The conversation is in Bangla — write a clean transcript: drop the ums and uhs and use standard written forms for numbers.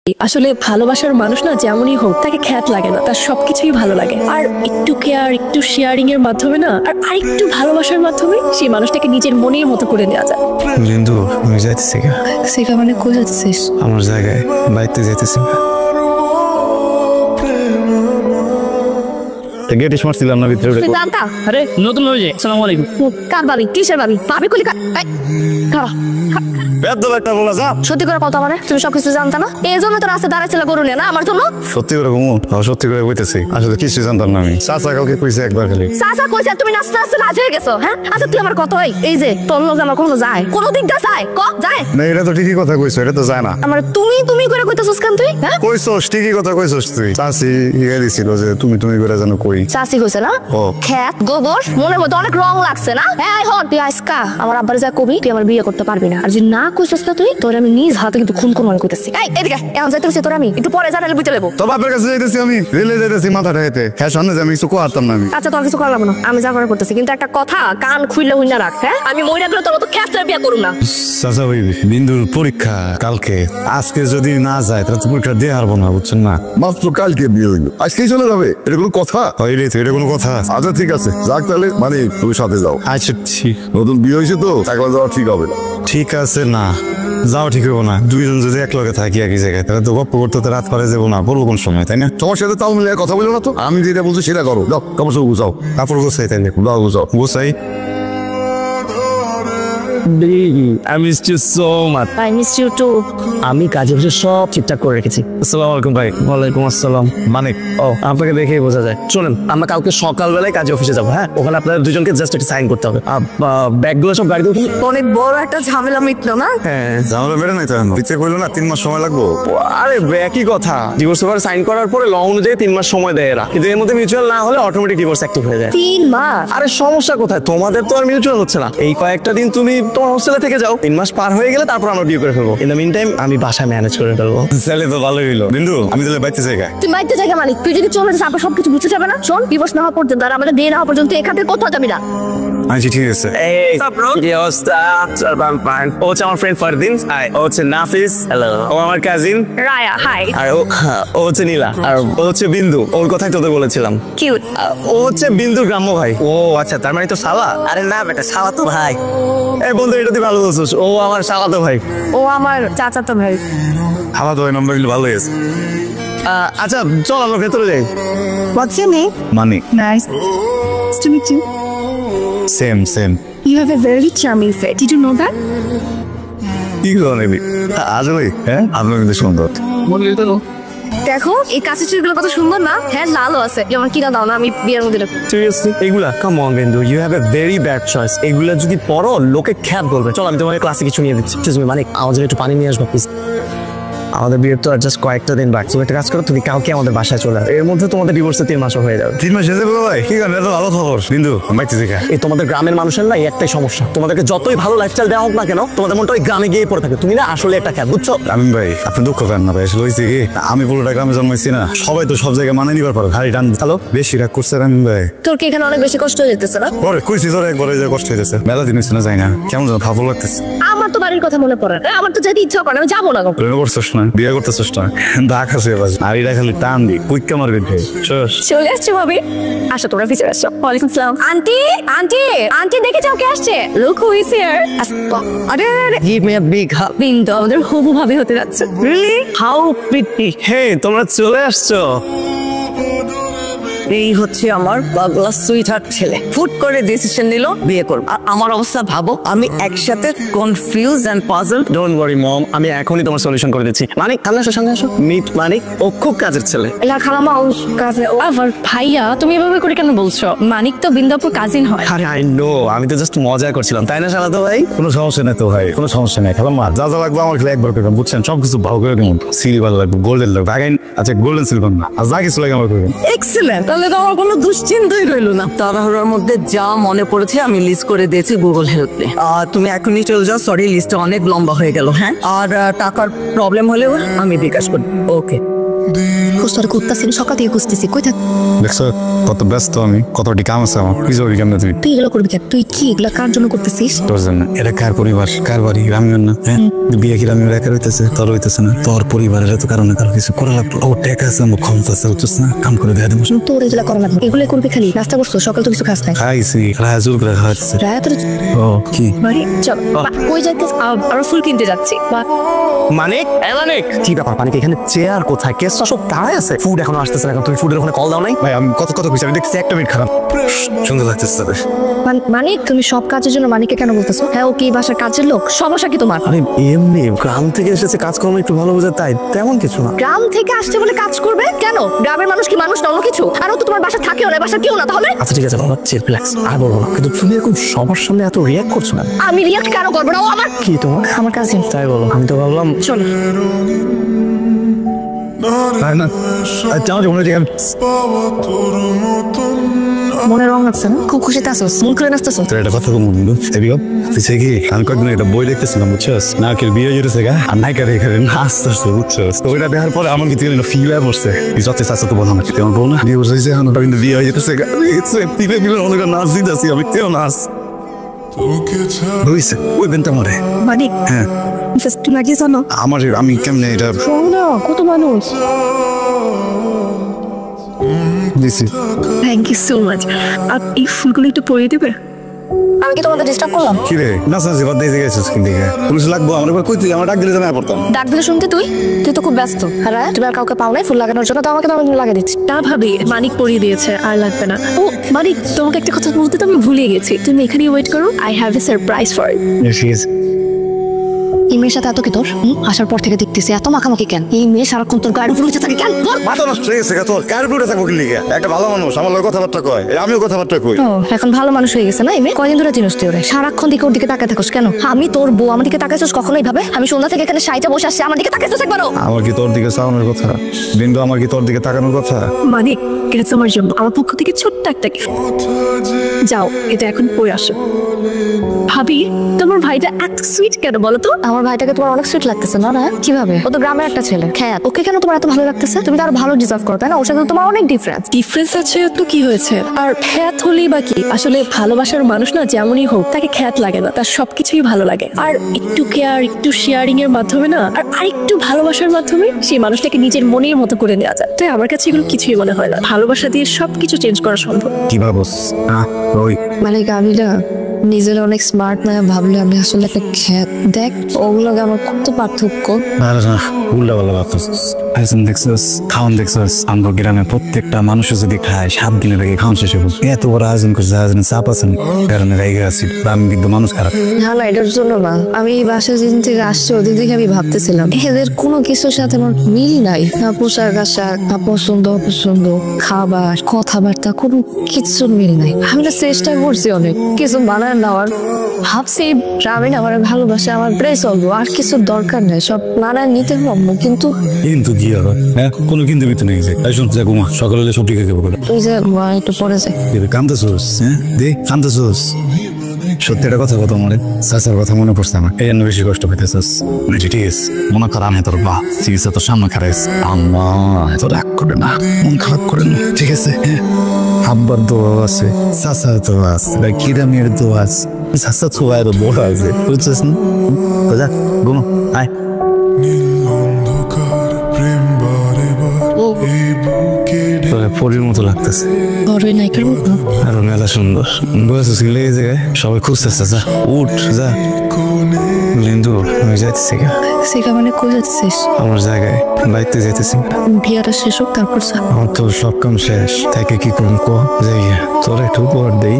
আসলে ভালোবাসার মানুষ না যেমনই হোক তাকে খ্যাত লাগে না, তার সবকিছুই ভালো লাগে। আর একটু কেয়ার, একটু শেয়ারিং এর মাধ্যমে না আর আরেকটু ভালোবাসার মাধ্যমে সেই মানুষটাকে নিজের মনের মতো করে নেওয়া যায়। বিন্দু, আমি যাইতেছি গা। সেটা মানে কই যাচ্ছিস? আমার জায়গায় বাইতে যাইতেছি। গেটে মারছিলাম না ভিতরে। আরে নতুন হয়েছে। আসসালামু আলাইকুম। কার বাড়ি? কিসের বাড়ি? ভাবি কলি সত্যি করে কথা মানে তুমি সবকিছু জানতা না? এই জন্য তো রাস্তায় দাঁড়াচ্ছিল গরু নিয়ে না আমার জন্য। সত্যি করে ঘুমো? সত্যি করে বইতেছি, আসলে কিছু জানতাম না আমি। চাচা কালকে কইছে একবার খালি। চাচা কইছে তুমি নাচতে নাচতে লাজ হয়ে গেছো? হ্যাঁ আচ্ছা তুই আমার কত হয় এই যে তোর লোক আমার কোনো যায় কোনো দিক দা যায় ক যায় না? এটা তো ঠিকই কথা কইছো, এটা তো যায় না। আমার তুমি তুমি করে কইতাছস কেন তুই? হ্যাঁ কইছস, ঠিকই কথা কইছস তুই। চাচি ইয়ে দিছিল যে তুমি তুমি করে জানো কই। চাচি কইছে না? ও খ্যাত গোবর মনের মধ্যে অনেক রং লাগছে না? হ্যাঁ হট তুই আজকা আমার আব্বার যা কবি তুই আমার বিয়ে করতে পারবি না। আর যদি না কইছস না তুই তোর আমি নিজ হাতে কিন্তু খুন করে কইতাছি। এই এদিকে এখন যাইতে কইছি তোর আমি একটু পরে জানালে বুঝতে লেবো। তো বাপের কাছে যাইতেছি আমি, রেলে যাইতেছি মাথাটা হেতে। হ্যাঁ সামনে যে আমি কিছু করতাম না আমি। আচ্ছা তোর কিছু করা লাগবে না, আমি যা করে করতেছি। কিন্তু একটা কথা কান খুইলে হইনা রাখ। হ্যাঁ আমি মইরা গেলে তোর মতো খ্যাতরা বিয়ে করুম না। চাচা ওই বিন্দুর পরীক্ষা কালকে, আজকে যদি না যায় তাহলে তো পরীক্ষা দিয়ে হারবো না, বুঝছেন না? মাত্র কালকে বিয়ে হইলো, আজকেই চলে যাবে? এটা কোনো কথা? হইলে তো এটা কোনো কথা? আচ্ছা ঠিক আছে, যাক তাহলে, মানে তুমি সাথে যাও। আচ্ছা নতুন বিয়ে হয়েছে তো একলা যাওয়া ঠিক হবে না। ঠিক আছে, না যাও ঠিক হবো না। দুইজন যদি এক লগে থাকি একই জায়গায় তাহলে তো গপ্প করতে তো রাত পারে যাবো না, বলবো কোন সময়, তাই না? তোমার সাথে তাও মিলে কথা বলো না তো, আমি যেটা বলছি সেটা করো। যাও কাপড় সব গুছাও। কাপড় গোছাই, তাই না? যাও গুছাও। গোছাই। I missed you so much. I miss you too. আমি কাজে বসে সব ঠিকঠাক করে রেখেছি। আসসালামু আলাইকুম ভাই। ওয়ালাইকুম আসসালাম। মানে ও আপনাকে দেখেই বোঝা যায়। চলেন আমরা কালকে সকালবেলায় কাজে অফিসে যাবো। হ্যাঁ ওখানে আপনাদের দুজনকে জাস্ট একটা সাইন করতে হবে। ব্যাগগুলো সব গাড়িতে উঠুন। অনেক বড় একটা ঝামেলা মিটলো না? হ্যাঁ ঝামেলা বেড়ে নাই তো এখন। পিছিয়ে কইলো না 3 মাস সময় লাগবো। আরে একই কথা, ডিভোর্স পেপার সাইন করার পরে ল অনুযায়ী 3 মাস সময় দেয় এরা, কিন্তু এর মধ্যে মিউচুয়াল না হলে অটোমেটিক ডিভোর্স অ্যাক্টিভ হয়ে যায়। 3 মাস? আরে সমস্যা কোথায়? তোমাদের তো আর মিউচুয়াল হচ্ছে না। এই কয়েকটা দিন তুমি তোমার হোস্টেলে থেকে যাও, 3 মাস পার হয়ে গেলে তারপর আমরা বিয়ে করে ফেলবো। ইন দ্য মিন টাইম আমি বাসায় ম্যানেজ করে ফেলবো। তাহলে তো ভালোই হইলো। বিন্দু আমি তাহলে বাইতে জায়গা। তুই মাইতে জায়গা মালিক, তুই যদি চলে যাস আবার সবকিছু বুঝতে যাবে না। শোন ডিভোর্স না হওয়া পর্যন্ত আর আমাদের বিয়ে না হওয়া পর্যন্ত এখান থেকে কোথাও যাবি না। আচ্ছা ঠিক আছে। এই কি অবস্থা? I'm fine. ও হচ্ছে আমার ফ্রেন্ড ফারদিন, ও হচ্ছে নাফিস, হ্যালো। ও আমার কাজিন রায়া, হাই। আর ও হচ্ছে নীলা, আর ও হচ্ছে বিন্দু। ওর কথাই তোদের বলেছিলাম। কিউট। ও হচ্ছে বিন্দুর গ্রাম্য ভাই। ও আচ্ছা, তার মানে তো শালা? আরে না বেটা, শালা তো ভাই। এই বন্ধু এটা তুই ভালো বলছিস, ও আমার শালা তো ভাই। ও আমার চাচাতো ভাই। খাওয়া দাওয়া নম্বর গুলো ভালো হয়েছে। আচ্ছা চল আমরা ভেতরে যাই। What's your name? মানে Nice. Nice to meet you. Same You have a very charming face. Did you know that? কি ধরনের আসলে হ্যাঁ আপনার কিন্তু সুন্দর। দেখো এই কাঁচি চুড়িগুলো কত সুন্দর না? হ্যাঁ লালও আছে, যেমন কিনা দাও না, আমি বিয়ের মধ্যে রাখবো। সিরিয়াসলি এগুলা? Come on Bindu, you have a very bad choice. এগুলা যদি পড়ো লোকে খ্যাত বলবে। চল আমি তোমাকে ক্লাসে কিছু নিয়ে দিচ্ছি। মানে আমার জন্য একটু পানি নিয়ে আসবো প্লিজ। আমাদের বিয়ের তো আর জাস্ট কয়েকটা দিন বাকি। তুমি একটা কাজ করো, তুমি কাউকে আমাদের বাসায় চলে আসো। এর মধ্যে তোমাদের ডিভোর্সে 3 মাসও হয়ে যাবে। 3 মাস হয়েছে ভাই? কি কারণে এত ভালো খবর? বিন্দু বাইতে জায়গা। এই তোমাদের গ্রামের মানুষের না এই একটাই সমস্যা, তোমাদেরকে যতই ভালো লাইফস্টাইল দেওয়া হোক না কেন তোমাদের মনটা ওই গ্রামে গিয়ে পড়ে থাকে। তুমি না আসলে একটা খ্যাত, বুঝছো? আমিন ভাই আপনি দুঃখ করেন না ভাই, আসলে হয়েছে কি আমি পুরোটা গ্রামে জন্মাইছি না, সবাই তো সব জায়গায় মানে নিবার পারো। ঘাড়ি টান হ্যালো বেশি রাগ করছে আমিন ভাই। তোর কি এখানে অনেক বেশি কষ্ট হয়ে যেতেছে না? পরে কইছি তোর একবারে যে কষ্ট হইতেছে, মেলা দিন হইছে না যাই না, কেমন যেন ভালো লাগতেছে। আমার তো বাড়ির কথা মনে পড়ে না, আমার তো যেতে ইচ্ছা করে, আমি যাবো না। প্রেম করছিস না, বিয়ে করতেছিস না, দাগ আছে বাস আর এটা খালি টান দি কুইক্কা মারবি ভাই। চলে আসছো ভাবি, আসো তোমরা ভিতরে আসো। ওয়ালাইকুম আসসালাম। আন্টি আন্টি আন্টি দেখে যাও কে আসছে। Look who is here. আরে গিভ মি আ বিগ হাগ। বিন্দু আমাদের হবু ভাবে হতে যাচ্ছে। রিয়েলি? How pretty. হে তোমরা চলে আসছো। এই হচ্ছে আমার পাগলা সুইটহার্ট ছেলে, ফুট করে ডিসিশন নিল বিয়ে করবো। আর আমার অবস্থা ভাবো, আমি একসাথে confuse and puzzle. Don't worry mom, আমি এখনই তোমার সলিউশন করে দিচ্ছি। মানিক সামনে আসো, সামনে আসো। মিট মানিক, ও খুব কাজের ছেলে। এলা খালামা ও কাজে ও আবার ভাইয়া তুমি এভাবে করে কেন বলছো? মানিক তো বিন্দাপুর কাজিন হয়। আরে আই নো, আমি তো জাস্ট মজা করছিলাম, তাই না শালা তো ভাই? কোনো সমস্যা নেই তো ভাই, কোনো সমস্যা নেই। খেলাম মা যা যা লাগবে আমার খেলে একবার করবেন, বুঝছেন? সব কিছু ভালো করে দেবেন। সিলভার লাগবে, গোল্ডেন লাগবে, আগাইন আচ্ছা গোল্ডেন সিলভার না, আর যা কিছু লাগে আমার করবেন। এক্সেলেন্ট, তাহলে তো আমার কোনো দুশ্চিন্তাই রইলো না। তাড়াহুড়োর মধ্যে যা মনে পড়েছে আমি লিস্ট করে দিয়েছি গুগল হেল্পে। তুমি এখনই চলে যাও, সরি লিস্টটা অনেক লম্বা হয়ে গেল। হ্যাঁ আর টাকার প্রবলেম হলেও আমি বিকাশ করি। ওকে খুঁজতে করতেছি সকাল থেকে খুঁজতেছি কই থাক দেখছো কত ব্যস্ত আমি, কতটি কাম আছে আমার। কি জরুরি কেমন তুই? তুই এগুলো করবি কেন? তুই কি এগুলো কার জন্য করতেছিস? তোর জন্য। এটা কার পরিবার, কার বাড়ি? রামগঞ্জ না? হ্যাঁ, বিয়ে কি রামগঞ্জ একা হইতেছে? তোর হইতেছে না? তোর পরিবারের তো কারণে কারো কিছু করা লাগতো। ও টেকা আছে, আমার ক্ষমতা আছে, বুঝছিস না? কাম করে দেয় দেবো। তোর এগুলো করা লাগবে, এগুলো করবি খালি। নাস্তা করছো? সকাল তো কিছু খাস নাই। খাইছি, রায় জোর করে খাওয়াচ্ছে। রায় তোর ও কি? বাড়ি চল। কই যাইতেছ? আরো ফুল কিনতে যাচ্ছি। মানিক, মানিক, কি ব্যাপার মানিক? এখানে চেয়ার কোথায়? কেসটা সব দাঁড়ায় আছে। ফুড এখনো আসতেছে না, তুমি ফুডের ওখানে কল দাও নাই? ভাই আমি কত কত খুঁজছি, আমি দেখছি একটা মিনিট খারাপ সুন্দর লাগতেছে তাদের। মানিক, তুমি সব কাজের জন্য মানিককে কেন বলতেছো? হ্যাঁ, ও কি বাসার কাজের লোক? সমস্যা কি তোমার? আরে এমনি গ্রাম থেকে এসেছে, কাজকর্ম একটু ভালো বোঝে, তাই তেমন কিছু না। গ্রাম থেকে আসছে বলে কাজ করবে কেন? গ্রামের মানুষ কি মানুষ না অন্য কিছু? আর ও তো তোমার বাসা থাকেও না, বাসা কেউ না তাহলে? আচ্ছা ঠিক আছে বাবা, চিল, রিল্যাক্স, আর বলবো না। কিন্তু তুমি এরকম সবার সামনে এত রিয়াক্ট করছো না। আমি রিয়াক্ট কেন করবো না? ও আমার কি তোমার? আমার কাজিন। তাই বলো, আমি তো ভাবলাম। চলো। না আচ্ছা, আমার মনে হচ্ছে মনে রং আছে না? খুব খুশিতে আসো, মন করে নাচতেছো। তোর একটা কথা বলবো বন্ধু। তুই কি আমি কয়েকদিন একটা বই দেখতেছিলাম, বুঝছস? নায়কের বিয়ে হয়েছে গা, আর নায়িকার এখানে নাচতেছে, বুঝছস? তো ওইটা দেখার পরে আমার কিন্তু ফিল হয়ে পড়ছে। যত চাচ্ছে তো বল আমার কেমন বল না বিয়ে বসেছে, এখন কিন্তু বিয়ে হয়ে যেতেছে। তিলে মিলে অনেক নাচ দিতেছি আমি, কেউ নাচ বুঝছে ওই বেনটা মরে। মানিক, হ্যাঁ ফেস্টি লাগিয়ে জানো? আমার আমি কেমনে এটা কত মানুষ। দিছি। Thank you so much. আর এই ফুলগুলো একটু পরিয়ে দেবে? আমি কি তোমাদের ডিস্টার্ব করলাম? কি রে নাচ নাচি বাদ দিয়ে গেছিস কিন্তু পুলিশ লাগবো আমার এবার কই? তুই আমার ডাক দিলে তো আমি পড়তাম। ডাক দিলে শুনতে তুই তো খুব ব্যস্ত। হ্যাঁ, তুমি আর কাউকে পাও নাই ফুল লাগানোর জন্য, তো আমাকে তো আমি লাগিয়ে দিচ্ছি। তা ভাবি মানিক পরিয়ে দিয়েছে, আর লাগবে না। ও মানিক, তোমাকে একটা কথা বলতে তো আমি ভুলে গেছি। তুমি এখানেই ওয়েট করো, I have a surprise for you. এই মেয়ের সাথে এত কি তোর? আসার পর থেকে দেখতেছি এত মাখামাখি কেন? এই মেয়ে সারাক্ষণ তোর গায়ের উপর উঠে থাকে কেন? বল। মাথা নষ্ট হয়ে গেছে তোর, কার উপরে থাকবো কি লিগে? একটা ভালো মানুষ আমার লগে কথাবার্তা কয়, আমিও কথাবার্তা কই। ও এখন ভালো মানুষ হয়ে গেছে না এই মেয়ে? কয়দিন ধরে চিনিস তুই ওরে? সারাক্ষণ দিকে ওর দিকে তাকায় থাকোস কেন? আমি তোর বউ, আমার দিকে তাকাইছিস কখনোই ভাবে? আমি সন্ধ্যা থেকে এখানে সাইটা বসে আসছি, আমার দিকে তাকাইছিস একবারও? আমার কি তোর দিকে চাওয়ানোর কথা? বিন্দু আমার কি তোর দিকে তাকানোর কথা? মানিক, এটা তোমার জন্য আমার পক্ষ থেকে ছোট্ট একটা gift। যাও, এটা এখন পরে আসো। ভাবি, তোমার ভাইটা এত সুইট কেন বলো তো? আমার ভাইটাকে তোমার অনেক সুইট লাগতেছে না? না কিভাবে? ও তো গ্রামের একটা ছেলে, খ্যাত। ওকে কেন তোমার এত ভালো লাগতেছে? তুমি তো আরো ভালো ডিজার্ভ করো, তাই না? ওর সাথে তো তোমার অনেক ডিফারেন্স। ডিফারেন্স আছে তো কি হয়েছে? আর খ্যাত হলেই বা কি? আসলে ভালোবাসার মানুষ না যেমনই হোক, তাকে খ্যাত লাগে না, তার সবকিছুই ভালো লাগে। আর একটু কেয়ার, একটু শেয়ারিং এর মাধ্যমে না, আর আরেকটু ভালোবাসার মাধ্যমে সেই মানুষটাকে নিজের মনের মতো করে নেওয়া যায়। তাই আমার কাছে এগুলো কিছুই মনে হয় না। ভালোবাসা দিয়ে সবকিছু চেঞ্জ করা সম্ভব। কি ভাবস? ওই মানে আমি না নিজের অনেক স্মার্ট না ভাবলে আমি আসলে একটা খ্যাত। দেখ ওগুলোকে আমার খুব তো পার্থক্য। আরে না, উল্টা পাল্টা ভাবতেছিস। আয়োজন দেখছিস, খাওয়ান দেখছিস? আমার গ্রামে প্রত্যেকটা মানুষ যদি খায় 7 দিনের আগে খাওয়ান শেষ হবে। এত বড় আয়োজন করছে, আয়োজনে চাপ আছে কারণে রেগে আছি। আমি কিন্তু মানুষ খারাপ না না, এটার জন্য না। আমি এই বাসায় যেদিন থেকে আসছি ওদিন থেকে আমি ভাবতেছিলাম এদের কোনো কিছুর সাথে আমার মিল নাই। না পোশাক আশাক, না পছন্দ অপছন্দ, খাবার, কথাবার্তা, কোনো কিছুর মিল নাই। আমি না চেষ্টা করছি অনেক কিছু বানায় নেওয়ার, ভাবছি গ্রামীণ আমার ভালোবাসে, আমার প্রায় চলবো, আর কিছুর দরকার নেই, সব মানায় নিতে পারবো। কিন্তু কিন্তু কি হবে? হ্যাঁ, কোনো কিন্তু ভিতরে নেই। তাই শুনতে যা ঘুমা, সকালে সব ঠিক আছে। তুই যে একটু পরে যাই। কান্দতেছোস? হ্যাঁ দে, কান্দতেছোস? সত্যি একটা কথা বলতো মনে, চাচার কথা মনে পড়ছে আমার। এই জন্য বেশি কষ্ট পেতেছিস। ঠিক আছে, মনে কর আমি তোর বা চিকিৎসা তোর সামনে খারাইস। আম্মা এত রাগ করে না, মন খারাপ করে না, ঠিক আছে? আব্বার দোয়া আছে, চাচার দোয়া আছে, কিরামের দোয়া আছে, চাচা ছোয়ার দোয়া আছে, বুঝছিস না? যা ঘুমো, আয়। তোরা পরীর মতো লাগতেছে, বড়ই নায়িকার মতো। আরো মেলা সুন্দর। বলেছিস কি লেগে যায়, সবাই খুঁজতেছে। যা উঠ, যা। লিন্দু আমি যাইতেছি। সেটা মানে কই যাচ্ছিস? আমার জায়গায় বাইতে যাইতেছি। বিয়াটা শেষ হোক তারপর যা। আমার তো সব কাম শেষ, তাইকে কি করুন কো? যাই তোর একটু উপহার দেই।